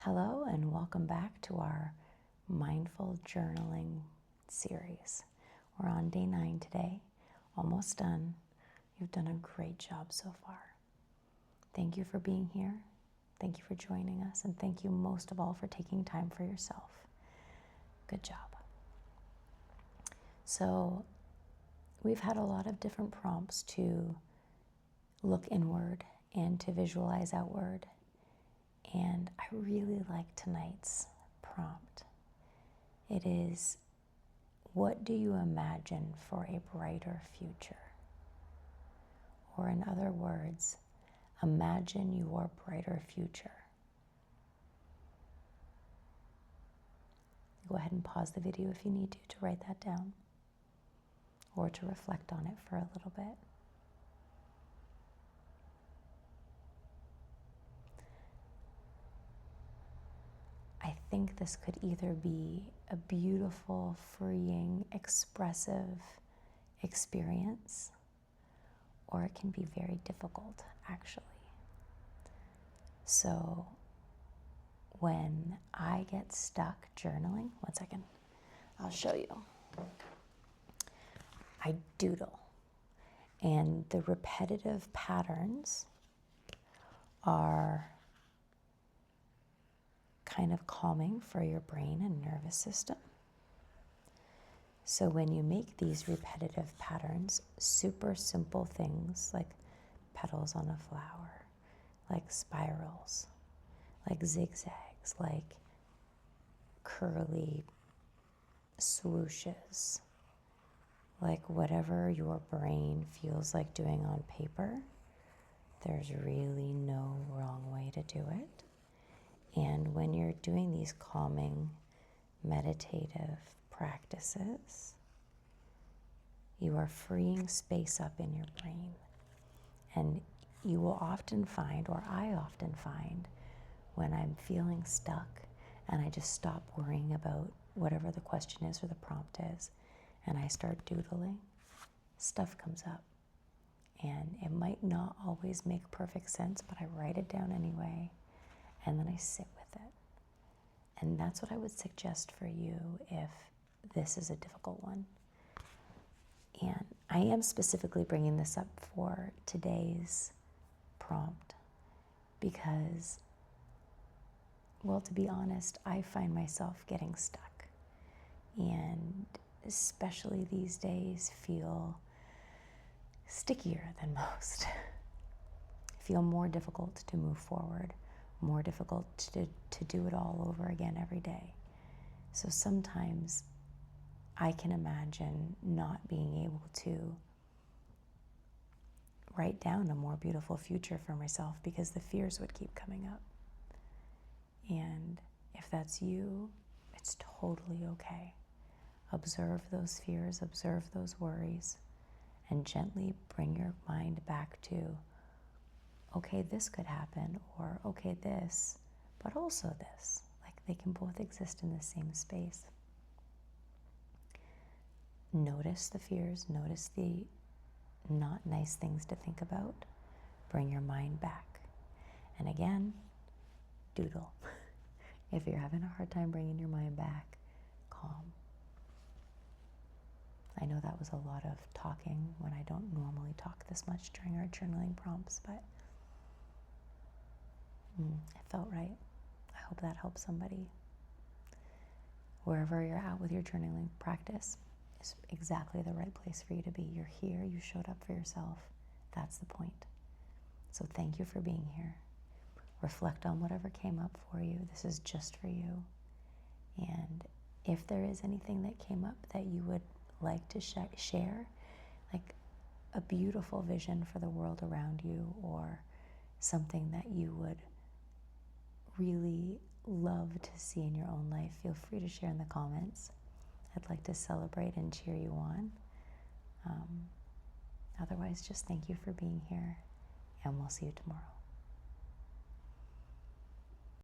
Hello and welcome back to our mindful journaling series. We're on day 9 today, almost done. You've done a great job so far. Thank you for being here. Thank you for joining us, and thank you most of all for taking time for yourself. Good job. So we've had a lot of different prompts to look inward and to visualize outward. And I really like tonight's prompt. It is, what do you imagine for a brighter future? Or in other words, imagine your brighter future. Go ahead and pause the video if you need to write that down or to reflect on it for a little bit. I think this could either be a beautiful, freeing, expressive experience, or it can be very difficult, actually. So when I get stuck journaling, one second, I'll show you. I doodle, and the repetitive patterns are kind of calming for your brain and nervous system. So when you make these repetitive patterns, super simple things like petals on a flower, like spirals, like zigzags, like curly swooshes, like whatever your brain feels like doing on paper, there's really no wrong way to do it. And when you're doing these calming, meditative practices, you are freeing space up in your brain. And you will often find, or I often find, when I'm feeling stuck and I just stop worrying about whatever the question is or the prompt is, and I start doodling, stuff comes up. And it might not always make perfect sense, but I write it down anyway. And then I sit with it. And that's what I would suggest for you if this is a difficult one. And I am specifically bringing this up for today's prompt because, well, to be honest, I find myself getting stuck. And especially these days feel stickier than most. Feel more difficult to move forward. More difficult to do it all over again every day. So sometimes I can imagine not being able to write down a more beautiful future for myself because the fears would keep coming up. And if that's you, it's totally okay. Observe those fears, observe those worries, and gently bring your mind back to, okay, this could happen, or okay, this, but also this. Like they can both exist in the same space. Notice the fears, notice the not nice things to think about. Bring your mind back. And again, doodle. If you're having a hard time bringing your mind back, calm. I know that was a lot of talking when I don't normally talk this much during our journaling prompts, but it felt right. I hope that helps somebody. Wherever you're at with your journaling practice is exactly the right place for you to be. You're here, you showed up for yourself. That's the point. So thank you for being here. Reflect on whatever came up for you. This is just for you. And if there is anything that came up that you would like to share, like a beautiful vision for the world around you, or something that you would really love to see in your own life, feel free to share in the comments. I'd like to celebrate and cheer you on. Otherwise, just thank you for being here, and we'll see you tomorrow.